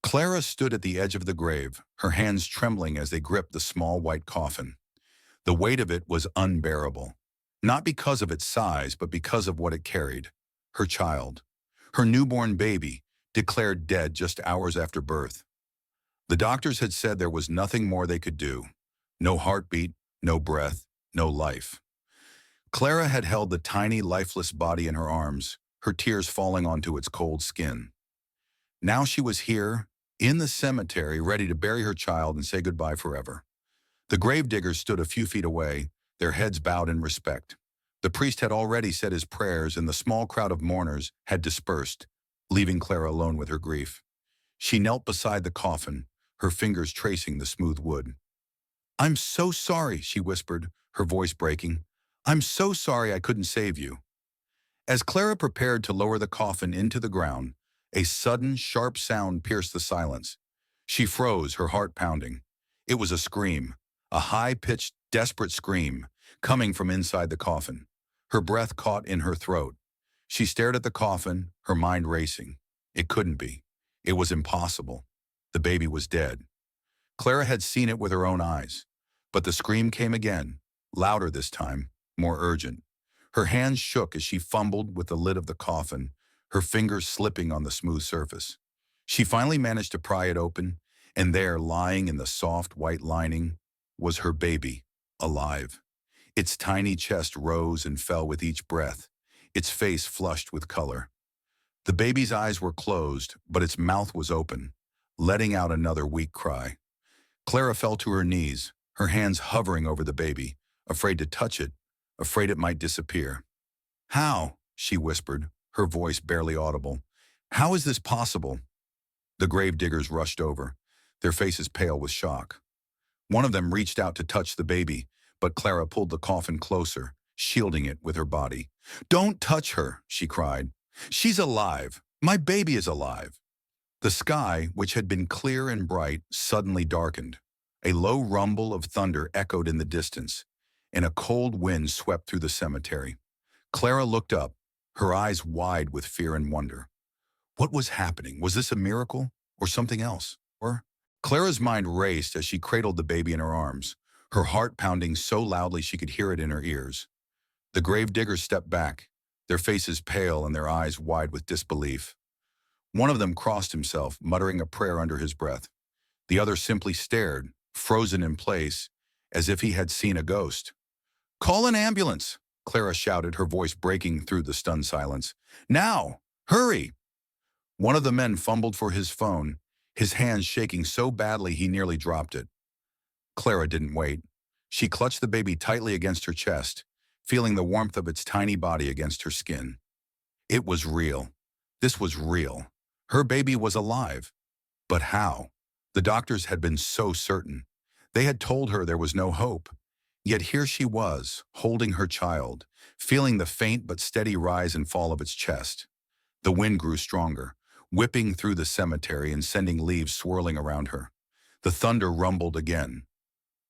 Clara stood at the edge of the grave, her hands trembling as they gripped the small white coffin. The weight of it was unbearable, not because of its size, but because of what it carried. Her child, her newborn baby, declared dead just hours after birth. The doctors had said there was nothing more they could do. No heartbeat, no breath, no life. Clara had held the tiny, lifeless body in her arms, her tears falling onto its cold skin. Now she was here, in the cemetery, ready to bury her child and say goodbye forever. The gravediggers stood a few feet away, their heads bowed in respect. The priest had already said his prayers, and the small crowd of mourners had dispersed, leaving Clara alone with her grief. She knelt beside the coffin, her fingers tracing the smooth wood. "I'm so sorry," she whispered, her voice breaking. "I'm so sorry I couldn't save you." As Clara prepared to lower the coffin into the ground, a sudden, sharp sound pierced the silence. She froze, her heart pounding. It was a scream, a high-pitched, desperate scream, coming from inside the coffin. Her breath caught in her throat. She stared at the coffin, her mind racing. It couldn't be. It was impossible. The baby was dead. Clara had seen it with her own eyes. But the scream came again, louder this time, more urgent. Her hands shook as she fumbled with the lid of the coffin, her fingers slipping on the smooth surface. She finally managed to pry it open, and there, lying in the soft white lining, was her baby, alive. Its tiny chest rose and fell with each breath, its face flushed with color. The baby's eyes were closed, but its mouth was open, letting out another weak cry. Clara fell to her knees, her hands hovering over the baby, afraid to touch it, afraid it might disappear. "How?" she whispered, her voice barely audible. "How is this possible?" The gravediggers rushed over, their faces pale with shock. One of them reached out to touch the baby, but Clara pulled the coffin closer, shielding it with her body. "Don't touch her," she cried. "She's alive. My baby is alive." The sky, which had been clear and bright, suddenly darkened. A low rumble of thunder echoed in the distance, and a cold wind swept through the cemetery. Clara looked up, her eyes wide with fear and wonder. What was happening? Was this a miracle or something else? Clara's mind raced as she cradled the baby in her arms, her heart pounding so loudly she could hear it in her ears. The gravediggers stepped back, their faces pale and their eyes wide with disbelief. One of them crossed himself, muttering a prayer under his breath. The other simply stared, frozen in place, as if he had seen a ghost. "Call an ambulance!" Clara shouted, her voice breaking through the stunned silence. "Now! Hurry!" One of the men fumbled for his phone, his hands shaking so badly he nearly dropped it. Clara didn't wait. She clutched the baby tightly against her chest, feeling the warmth of its tiny body against her skin. It was real. This was real. Her baby was alive. But how? The doctors had been so certain. They had told her there was no hope. Yet here she was, holding her child, feeling the faint but steady rise and fall of its chest. The wind grew stronger, whipping through the cemetery and sending leaves swirling around her. The thunder rumbled again.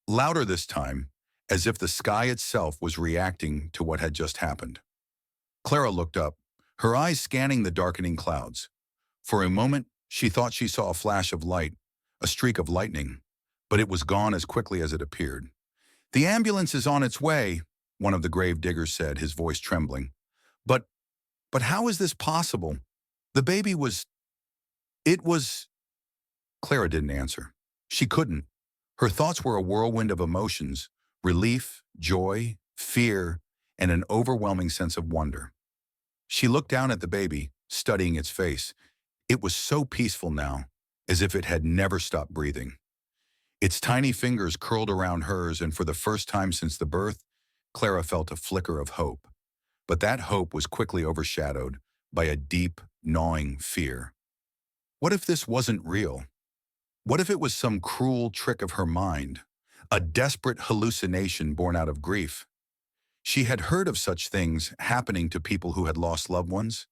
Louder this time, as if the sky itself was reacting to what had just happened. Clara looked up, her eyes scanning the darkening clouds. For a moment, she thought she saw a flash of light, a streak of lightning, but it was gone as quickly as it appeared. "The ambulance is on its way," one of the grave diggers said, his voice trembling. But, but how is this possible? The baby was... It was... Clara didn't answer. She couldn't. Her thoughts were a whirlwind of emotions, relief, joy, fear, and an overwhelming sense of wonder. She looked down at the baby, studying its face. It was so peaceful now, as if it had never stopped breathing. Its tiny fingers curled around hers, and for the first time since the birth, Clara felt a flicker of hope. But that hope was quickly overshadowed by a deep, gnawing fear. What if this wasn't real? What if it was some cruel trick of her mind, a desperate hallucination born out of grief? She had heard of such things happening to people who had lost loved ones.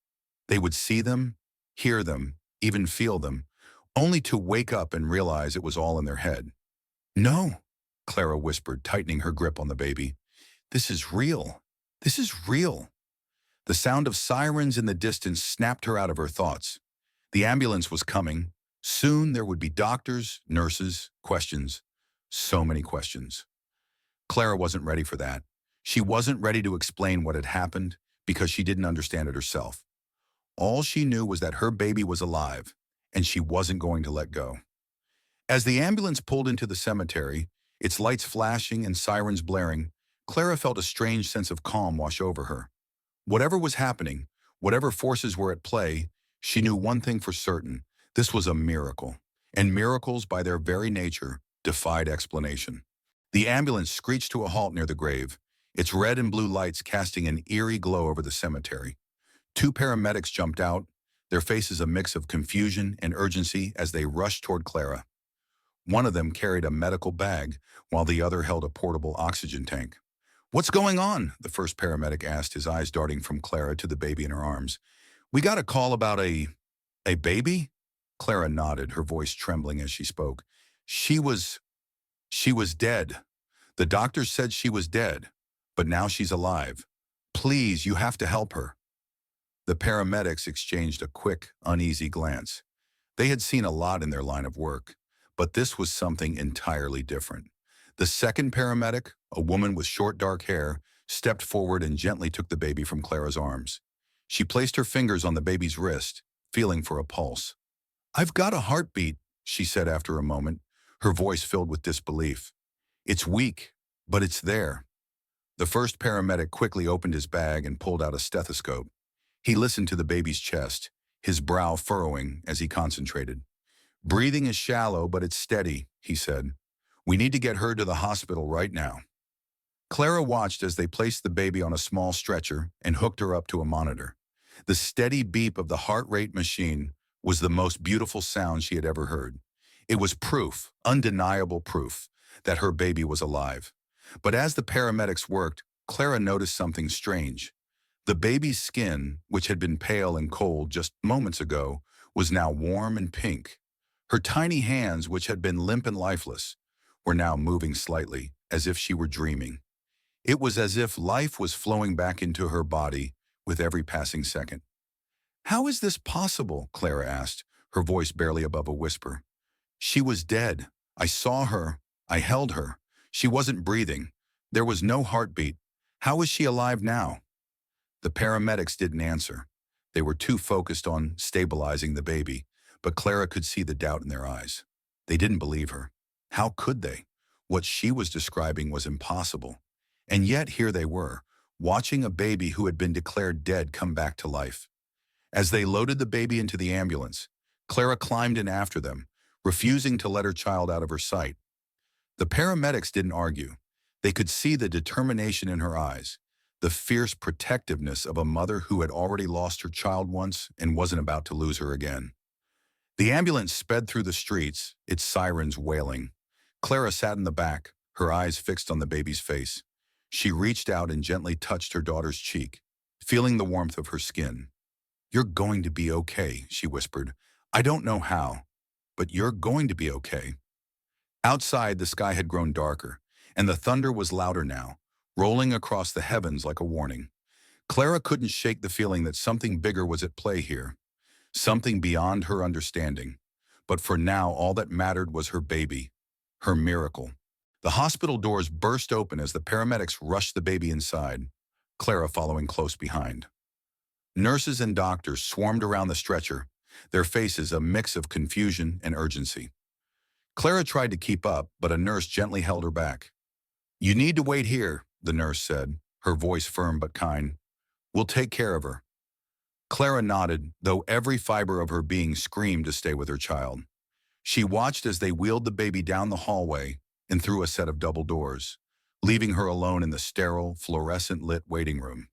They would see them, hear them, even feel them, only to wake up and realize it was all in their head. "No," Clara whispered, tightening her grip on the baby. "This is real. This is real." The sound of sirens in the distance snapped her out of her thoughts. The ambulance was coming, Soon there would be doctors, nurses, questions, so many questions. Clara wasn't ready for that. She wasn't ready to explain what had happened because she didn't understand it herself. All she knew was that her baby was alive, and she wasn't going to let go. As the ambulance pulled into the cemetery, its lights flashing and sirens blaring, Clara felt a strange sense of calm wash over her. Whatever was happening, whatever forces were at play, she knew one thing for certain: this was a miracle. And miracles, by their very nature, defied explanation. The ambulance screeched to a halt near the grave, its red and blue lights casting an eerie glow over the cemetery. Two paramedics jumped out, their faces a mix of confusion and urgency as they rushed toward Clara. One of them carried a medical bag, while the other held a portable oxygen tank. "What's going on?" the first paramedic asked, his eyes darting from Clara to the baby in her arms. "We got a call about a baby?" Clara nodded, her voice trembling as she spoke. She was dead. The doctors said she was dead, but now she's alive. Please, you have to help her." The paramedics exchanged a quick, uneasy glance. They had seen a lot in their line of work, but this was something entirely different. The second paramedic, a woman with short dark hair, stepped forward and gently took the baby from Clara's arms. She placed her fingers on the baby's wrist, feeling for a pulse. "I've got a heartbeat," she said after a moment, her voice filled with disbelief. "It's weak, but it's there." The first paramedic quickly opened his bag and pulled out a stethoscope. He listened to the baby's chest, his brow furrowing as he concentrated. "Breathing is shallow, but it's steady," he said. "We need to get her to the hospital right now." Clara watched as they placed the baby on a small stretcher and hooked her up to a monitor. The steady beep of the heart rate machine was the most beautiful sound she had ever heard. It was proof, undeniable proof, that her baby was alive. But as the paramedics worked, Clara noticed something strange. The baby's skin, which had been pale and cold just moments ago, was now warm and pink. Her tiny hands, which had been limp and lifeless, were now moving slightly, as if she were dreaming. It was as if life was flowing back into her body with every passing second. "How is this possible?" Clara asked, her voice barely above a whisper. "She was dead. I saw her. I held her. She wasn't breathing. There was no heartbeat. How is she alive now?" The paramedics didn't answer. They were too focused on stabilizing the baby, but Clara could see the doubt in their eyes. They didn't believe her. How could they? What she was describing was impossible. And yet here they were, watching a baby who had been declared dead come back to life. As they loaded the baby into the ambulance, Clara climbed in after them, refusing to let her child out of her sight. The paramedics didn't argue. They could see the determination in her eyes, the fierce protectiveness of a mother who had already lost her child once and wasn't about to lose her again. The ambulance sped through the streets, its sirens wailing. Clara sat in the back, her eyes fixed on the baby's face. She reached out and gently touched her daughter's cheek, feeling the warmth of her skin. "You're going to be okay," she whispered. "I don't know how, but you're going to be okay." Outside, the sky had grown darker, and the thunder was louder now, rolling across the heavens like a warning. Clara couldn't shake the feeling that something bigger was at play here, something beyond her understanding. But for now, all that mattered was her baby, her miracle. The hospital doors burst open as the paramedics rushed the baby inside, Clara following close behind. Nurses and doctors swarmed around the stretcher, their faces a mix of confusion and urgency. Clara tried to keep up, but a nurse gently held her back. "You need to wait here," the nurse said, her voice firm but kind. "We'll take care of her." Clara nodded, though every fiber of her being screamed to stay with her child. She watched as they wheeled the baby down the hallway and through a set of double doors, leaving her alone in the sterile, fluorescent-lit waiting room.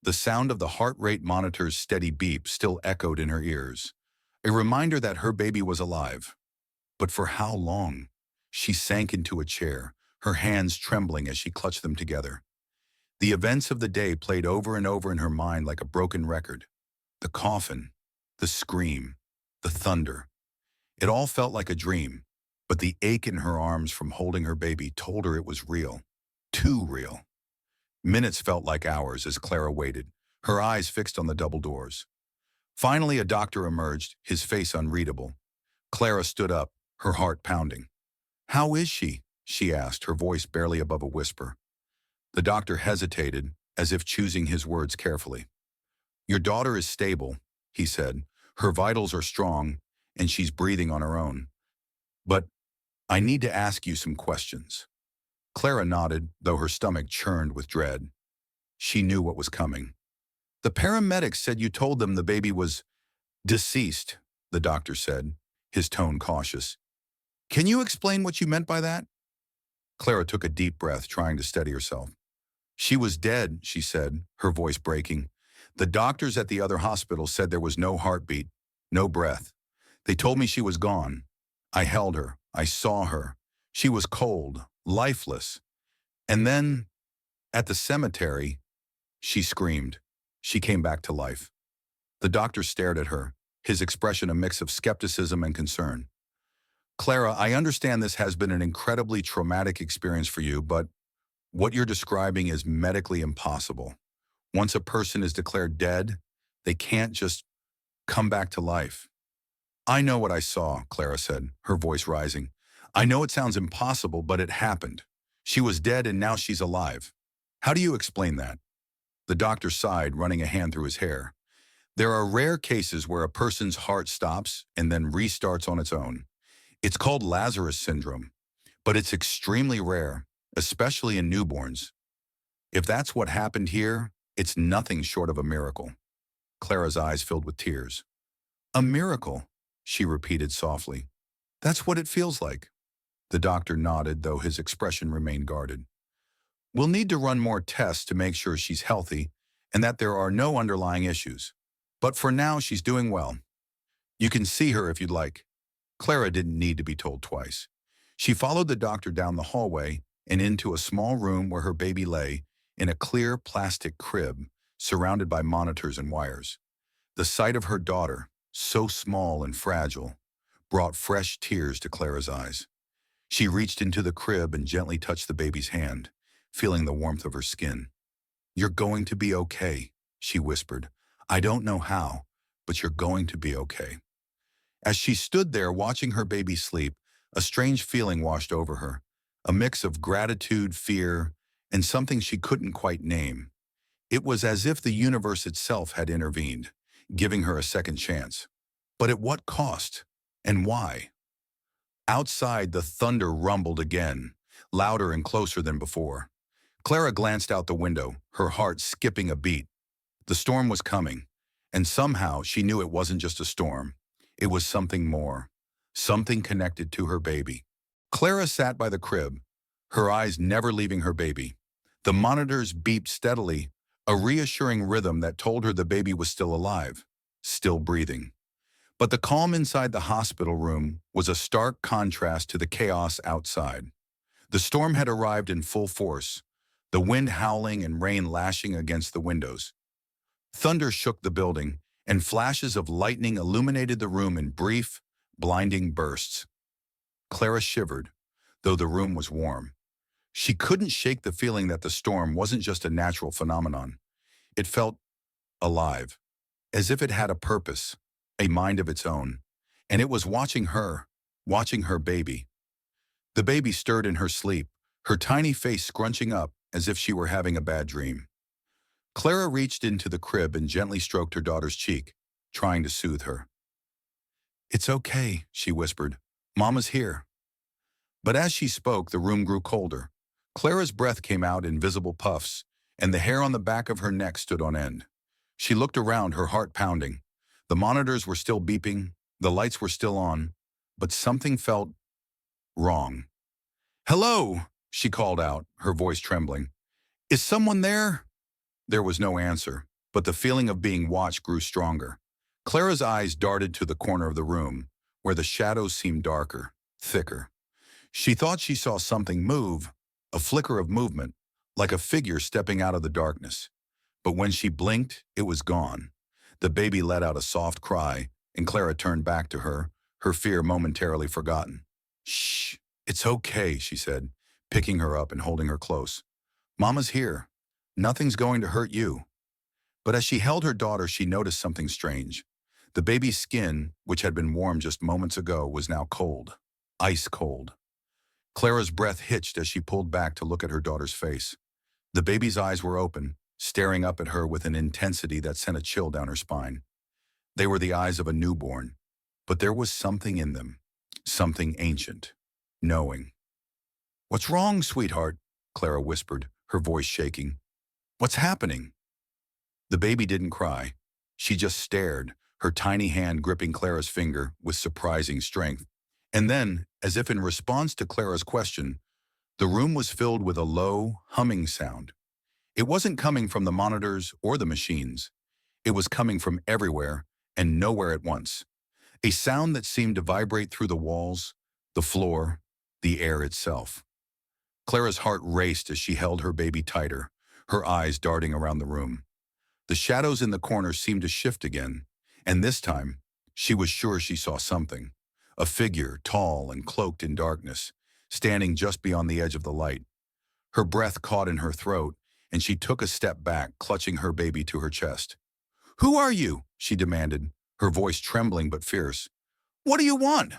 The sound of the heart rate monitor's steady beep still echoed in her ears, a reminder that her baby was alive. But for how long? She sank into a chair, her hands trembling as she clutched them together. The events of the day played over and over in her mind like a broken record. The coffin, the scream, the thunder. It all felt like a dream, but the ache in her arms from holding her baby told her it was real. Too real. Minutes felt like hours as Clara waited, her eyes fixed on the double doors. Finally, a doctor emerged, his face unreadable. Clara stood up, her heart pounding. "How is she?" she asked, her voice barely above a whisper. The doctor hesitated, as if choosing his words carefully. "Your daughter is stable," he said. "Her vitals are strong, and she's breathing on her own. But I need to ask you some questions." Clara nodded, though her stomach churned with dread. She knew what was coming. "The paramedics said you told them the baby was deceased," the doctor said, his tone cautious. "Can you explain what you meant by that?" Clara took a deep breath, trying to steady herself. "She was dead," she said, her voice breaking. "The doctors at the other hospital said there was no heartbeat, no breath. They told me she was gone. I held her. I saw her. She was cold, lifeless. And then, at the cemetery, she screamed. She came back to life." The doctor stared at her, his expression a mix of skepticism and concern. "Clara, I understand this has been an incredibly traumatic experience for you, but what you're describing is medically impossible. Once a person is declared dead, they can't just come back to life." "I know what I saw," Clara said, her voice rising. "I know it sounds impossible, but it happened. She was dead and now she's alive. How do you explain that?" The doctor sighed, running a hand through his hair. "There are rare cases where a person's heart stops and then restarts on its own. It's called Lazarus syndrome, but it's extremely rare, especially in newborns. If that's what happened here, it's nothing short of a miracle." Clara's eyes filled with tears. "A miracle," she repeated softly. "That's what it feels like." The doctor nodded, though his expression remained guarded. "We'll need to run more tests to make sure she's healthy and that there are no underlying issues. But for now, she's doing well. You can see her if you'd like." Clara didn't need to be told twice. She followed the doctor down the hallway and into a small room where her baby lay in a clear plastic crib surrounded by monitors and wires. The sight of her daughter, so small and fragile, brought fresh tears to Clara's eyes. She reached into the crib and gently touched the baby's hand, feeling the warmth of her skin. "You're going to be okay," she whispered. "I don't know how, but you're going to be okay." As she stood there watching her baby sleep, a strange feeling washed over her, a mix of gratitude, fear, and something she couldn't quite name. It was as if the universe itself had intervened, giving her a second chance. But at what cost? And why? Outside, the thunder rumbled again, louder and closer than before. Clara glanced out the window, her heart skipping a beat. The storm was coming, and somehow she knew it wasn't just a storm. It was something more, something connected to her baby. Clara sat by the crib, her eyes never leaving her baby. The monitors beeped steadily, a reassuring rhythm that told her the baby was still alive, still breathing. But the calm inside the hospital room was a stark contrast to the chaos outside. The storm had arrived in full force, the wind howling and rain lashing against the windows. Thunder shook the building, and flashes of lightning illuminated the room in brief, blinding bursts. Clara shivered, though the room was warm. She couldn't shake the feeling that the storm wasn't just a natural phenomenon. It felt alive, as if it had a purpose, a mind of its own, and it was watching her baby. The baby stirred in her sleep, her tiny face scrunching up as if she were having a bad dream. Clara reached into the crib and gently stroked her daughter's cheek, trying to soothe her. "It's okay," she whispered. "Mama's here." But as she spoke, the room grew colder. Clara's breath came out in visible puffs, and the hair on the back of her neck stood on end. She looked around, her heart pounding. The monitors were still beeping, the lights were still on, but something felt wrong. "Hello," she called out, her voice trembling. "Is someone there?" There was no answer, but the feeling of being watched grew stronger. Clara's eyes darted to the corner of the room, where the shadows seemed darker, thicker. She thought she saw something move, a flicker of movement, like a figure stepping out of the darkness. But when she blinked, it was gone. The baby let out a soft cry, and Clara turned back to her fear momentarily forgotten. "Shh, it's okay," she said, picking her up and holding her close. "Mama's here. Nothing's going to hurt you." But as she held her daughter, she noticed something strange. The baby's skin, which had been warm just moments ago, was now cold. Ice cold. Clara's breath hitched as she pulled back to look at her daughter's face. The baby's eyes were open, staring up at her with an intensity that sent a chill down her spine. They were the eyes of a newborn, but there was something in them, something ancient, knowing. "What's wrong, sweetheart?" Clara whispered, her voice shaking. "What's happening?" The baby didn't cry. She just stared, her tiny hand gripping Clara's finger with surprising strength. And then, as if in response to Clara's question, the room was filled with a low, humming sound. It wasn't coming from the monitors or the machines. It was coming from everywhere and nowhere at once. A sound that seemed to vibrate through the walls, the floor, the air itself. Clara's heart raced as she held her baby tighter, her eyes darting around the room. The shadows in the corners seemed to shift again, and this time, she was sure she saw something. A figure, tall and cloaked in darkness, standing just beyond the edge of the light. Her breath caught in her throat, and she took a step back, clutching her baby to her chest. "Who are you?" she demanded, her voice trembling but fierce. "What do you want?"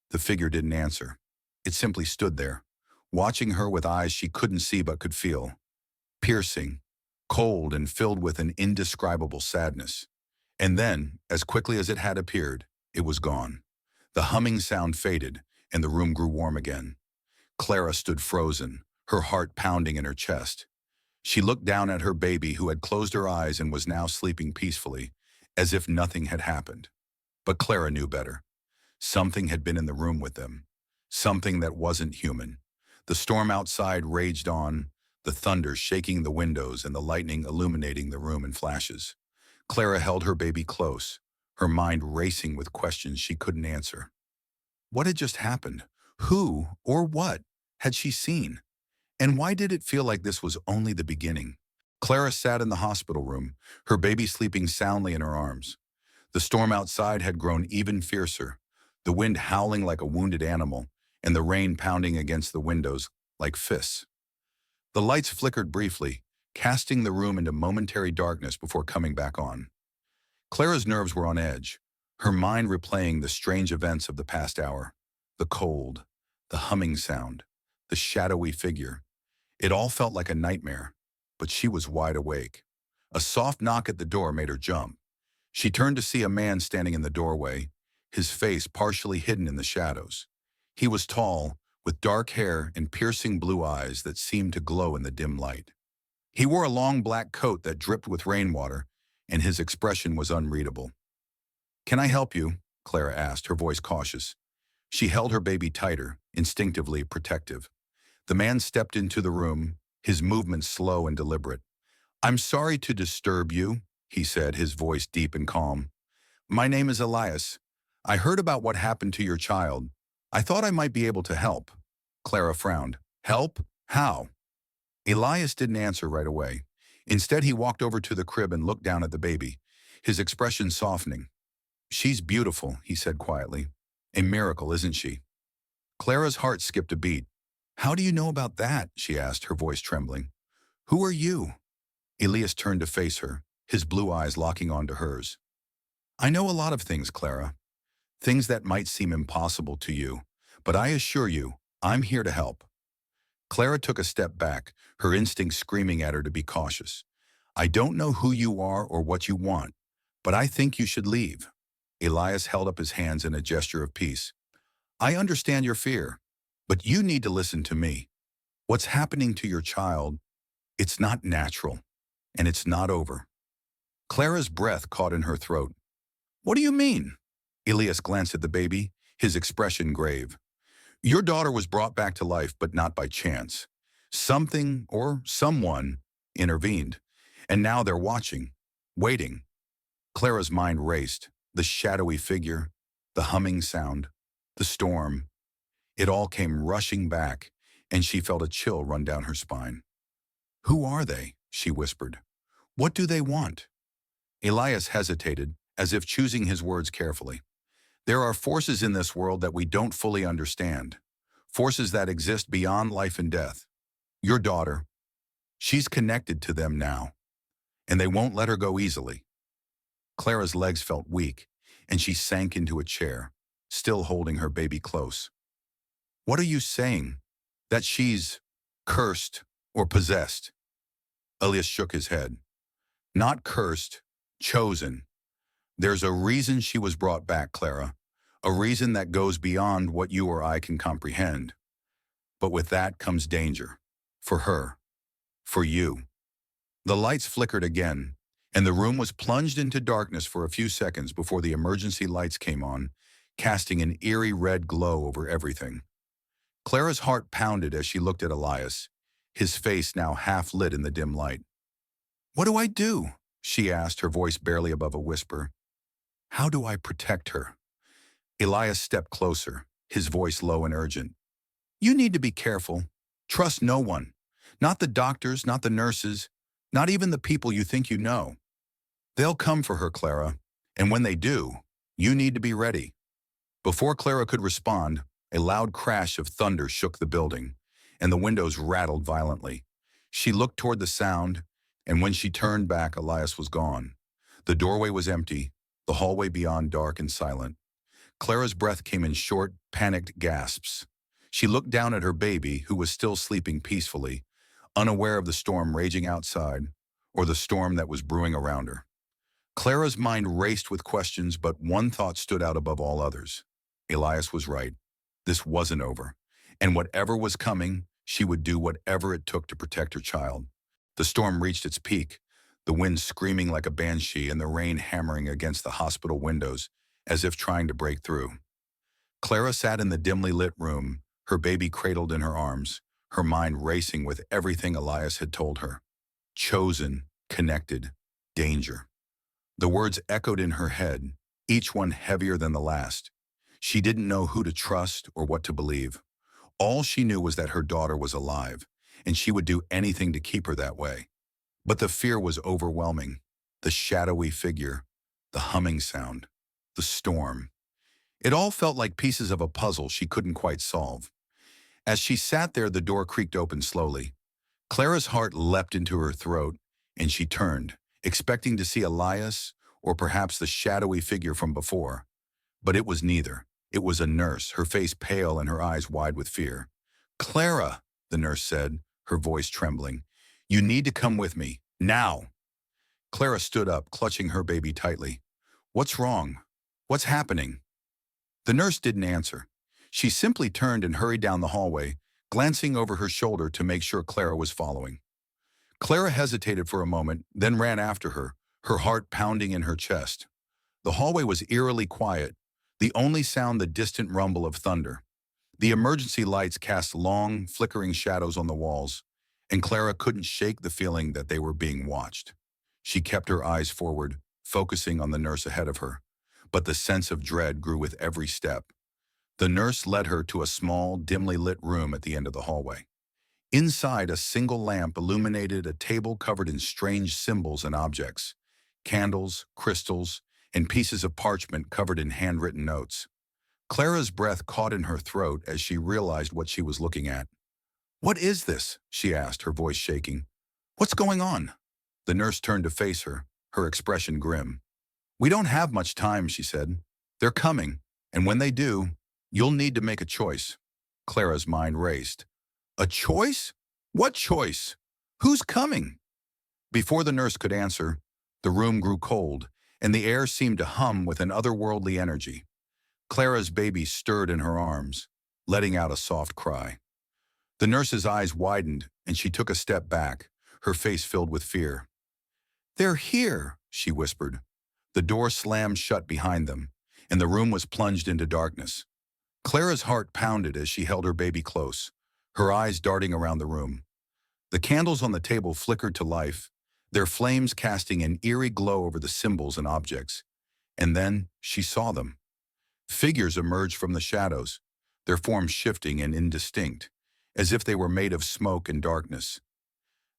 The figure didn't answer. It simply stood there, watching her with eyes she couldn't see but could feel. Piercing, cold, and filled with an indescribable sadness. And then, as quickly as it had appeared, it was gone. The humming sound faded, and the room grew warm again. Clara stood frozen, her heart pounding in her chest. She looked down at her baby, who had closed her eyes and was now sleeping peacefully, as if nothing had happened. But Clara knew better. Something had been in the room with them. Something that wasn't human. The storm outside raged on, the thunder shaking the windows and the lightning illuminating the room in flashes. Clara held her baby close, her mind racing with questions she couldn't answer. What had just happened? Who, or what, had she seen? And why did it feel like this was only the beginning? Clara sat in the hospital room, her baby sleeping soundly in her arms. The storm outside had grown even fiercer, the wind howling like a wounded animal, and the rain pounding against the windows like fists. The lights flickered briefly, casting the room into momentary darkness before coming back on. Clara's nerves were on edge, her mind replaying the strange events of the past hour. The cold, the humming sound, the shadowy figure. It all felt like a nightmare, but she was wide awake. A soft knock at the door made her jump. She turned to see a man standing in the doorway, his face partially hidden in the shadows. He was tall, with dark hair and piercing blue eyes that seemed to glow in the dim light. He wore a long black coat that dripped with rainwater, and his expression was unreadable. "Can I help you?" Clara asked, her voice cautious. She held her baby tighter, instinctively protective. The man stepped into the room, his movements slow and deliberate. "I'm sorry to disturb you," he said, his voice deep and calm. "My name is Elias. I heard about what happened to your child. I thought I might be able to help." Clara frowned. "Help? How?" Elias didn't answer right away. Instead, he walked over to the crib and looked down at the baby, his expression softening. "She's beautiful," he said quietly. "A miracle, isn't she?" Clara's heart skipped a beat. "How do you know about that?" she asked, her voice trembling. "Who are you?" Elias turned to face her, his blue eyes locking onto hers. "I know a lot of things, Clara. Things that might seem impossible to you, but I assure you, I'm here to help." Clara took a step back, her instincts screaming at her to be cautious. "I don't know who you are or what you want, but I think you should leave." Elias held up his hands in a gesture of peace. "I understand your fear, but you need to listen to me. What's happening to your child, it's not natural, and it's not over." Clara's breath caught in her throat. "What do you mean?" Elias glanced at the baby, his expression grave. "Your daughter was brought back to life, but not by chance. Something or someone intervened, and now they're watching, waiting." Clara's mind raced. The shadowy figure, the humming sound, the storm. It all came rushing back, and she felt a chill run down her spine. "Who are they?" she whispered. "What do they want?" Elias hesitated, as if choosing his words carefully. "There are forces in this world that we don't fully understand. Forces that exist beyond life and death. Your daughter, she's connected to them now, and they won't let her go easily." Clara's legs felt weak, and she sank into a chair, still holding her baby close. What are you saying? That she's cursed or possessed? Elias shook his head. Not cursed, chosen. There's a reason she was brought back, Clara. A reason that goes beyond what you or I can comprehend. But with that comes danger. For her. For you. The lights flickered again, and the room was plunged into darkness for a few seconds before the emergency lights came on, casting an eerie red glow over everything. Clara's heart pounded as she looked at Elias, his face now half lit in the dim light. "What do I do?" she asked, her voice barely above a whisper. "How do I protect her?" Elias stepped closer, his voice low and urgent. "You need to be careful. Trust no one. Not the doctors, not the nurses, not even the people you think you know. They'll come for her, Clara, and when they do, you need to be ready." Before Clara could respond, a loud crash of thunder shook the building, and the windows rattled violently. She looked toward the sound, and when she turned back, Elias was gone. The doorway was empty, the hallway beyond dark and silent. Clara's breath came in short, panicked gasps. She looked down at her baby, who was still sleeping peacefully, unaware of the storm raging outside or the storm that was brewing around her. Clara's mind raced with questions, but one thought stood out above all others. Elias was right. This wasn't over, and whatever was coming, she would do whatever it took to protect her child. The storm reached its peak, the wind screaming like a banshee and the rain hammering against the hospital windows as if trying to break through. Clara sat in the dimly lit room, her baby cradled in her arms, her mind racing with everything Elias had told her. Chosen, connected, danger. The words echoed in her head, each one heavier than the last. She didn't know who to trust or what to believe. All she knew was that her daughter was alive, and she would do anything to keep her that way. But the fear was overwhelming. The shadowy figure, the humming sound, the storm. It all felt like pieces of a puzzle she couldn't quite solve. As she sat there, the door creaked open slowly. Clara's heart leapt into her throat, and she turned, expecting to see Elias or perhaps the shadowy figure from before. But it was neither. It was a nurse, her face pale and her eyes wide with fear. "Clara," the nurse said, her voice trembling. "You need to come with me, now." Clara stood up, clutching her baby tightly. "What's wrong? What's happening?" The nurse didn't answer. She simply turned and hurried down the hallway, glancing over her shoulder to make sure Clara was following. Clara hesitated for a moment, then ran after her heart pounding in her chest. The hallway was eerily quiet, the only sound the distant rumble of thunder. The emergency lights cast long, flickering shadows on the walls, and Clara couldn't shake the feeling that they were being watched. She kept her eyes forward, focusing on the nurse ahead of her, but the sense of dread grew with every step. The nurse led her to a small, dimly lit room at the end of the hallway. Inside, a single lamp illuminated a table covered in strange symbols and objects, candles, crystals, and pieces of parchment covered in handwritten notes. Clara's breath caught in her throat as she realized what she was looking at. "What is this?" she asked, her voice shaking. "What's going on?" The nurse turned to face her, her expression grim. "We don't have much time," she said. "They're coming, and when they do, you'll need to make a choice." Clara's mind raced. "A choice? What choice? Who's coming?" Before the nurse could answer, the room grew cold, and the air seemed to hum with an otherworldly energy. Clara's baby stirred in her arms, letting out a soft cry. The nurse's eyes widened, and she took a step back, her face filled with fear. "They're here," she whispered. The door slammed shut behind them, and the room was plunged into darkness. Clara's heart pounded as she held her baby close, her eyes darting around the room. The candles on the table flickered to life, their flames casting an eerie glow over the symbols and objects. And then she saw them. Figures emerged from the shadows, their forms shifting and indistinct, as if they were made of smoke and darkness.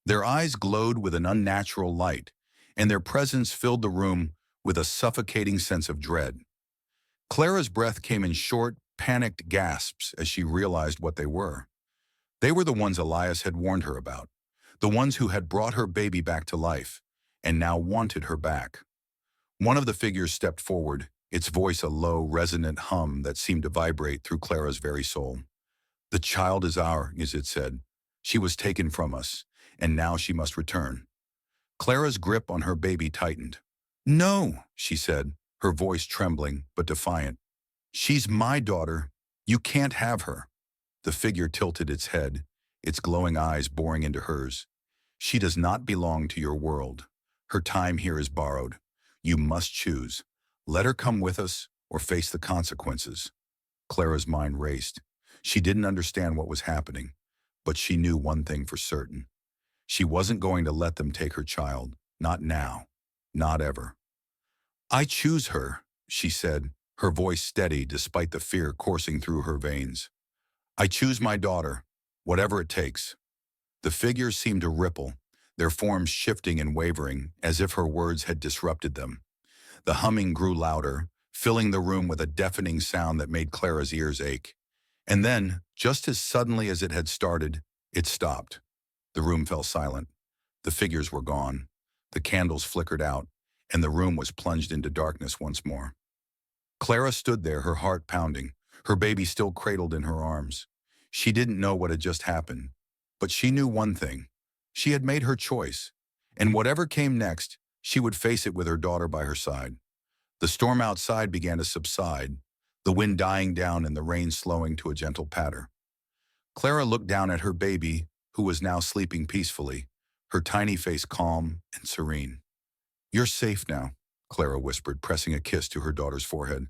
Their eyes glowed with an unnatural light, and their presence filled the room with a suffocating sense of dread. Clara's breath came in short, panicked gasps as she realized what they were. They were the ones Elias had warned her about, the ones who had brought her baby back to life, and now wanted her back. One of the figures stepped forward, its voice a low, resonant hum that seemed to vibrate through Clara's very soul. "The child is ours," it said. "She was taken from us, and now she must return." Clara's grip on her baby tightened. "No," she said, her voice trembling but defiant. "She's my daughter. You can't have her." The figure tilted its head, its glowing eyes boring into hers. "She does not belong to your world. Her time here is borrowed. You must choose. Let her come with us or face the consequences." Clara's mind raced. She didn't understand what was happening, but she knew one thing for certain. She wasn't going to let them take her child. Not now. Not ever. "I choose her," she said, her voice steady despite the fear coursing through her veins. "I choose my daughter, whatever it takes." The figures seemed to ripple, their forms shifting and wavering as if her words had disrupted them. The humming grew louder, filling the room with a deafening sound that made Clara's ears ache. And then, just as suddenly as it had started, it stopped. The room fell silent. The figures were gone. The candles flickered out, and the room was plunged into darkness once more. Clara stood there, her heart pounding, her baby still cradled in her arms. She didn't know what had just happened, but she knew one thing. She had made her choice, and whatever came next, she would face it with her daughter by her side. The storm outside began to subside, the wind dying down and the rain slowing to a gentle patter. Clara looked down at her baby, who was now sleeping peacefully, her tiny face calm and serene. "You're safe now," Clara whispered, pressing a kiss to her daughter's forehead.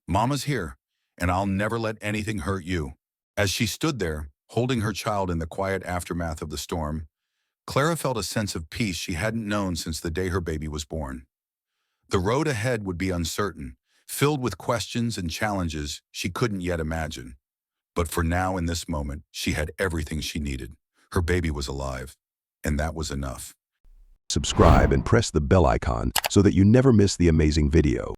"Mama's here, and I'll never let anything hurt you." As she stood there, holding her child in the quiet aftermath of the storm, Clara felt a sense of peace she hadn't known since the day her baby was born. The road ahead would be uncertain, filled with questions and challenges she couldn't yet imagine. But for now, in this moment, she had everything she needed. Her baby was alive, and that was enough. Subscribe and press the bell icon so that you never miss the amazing video.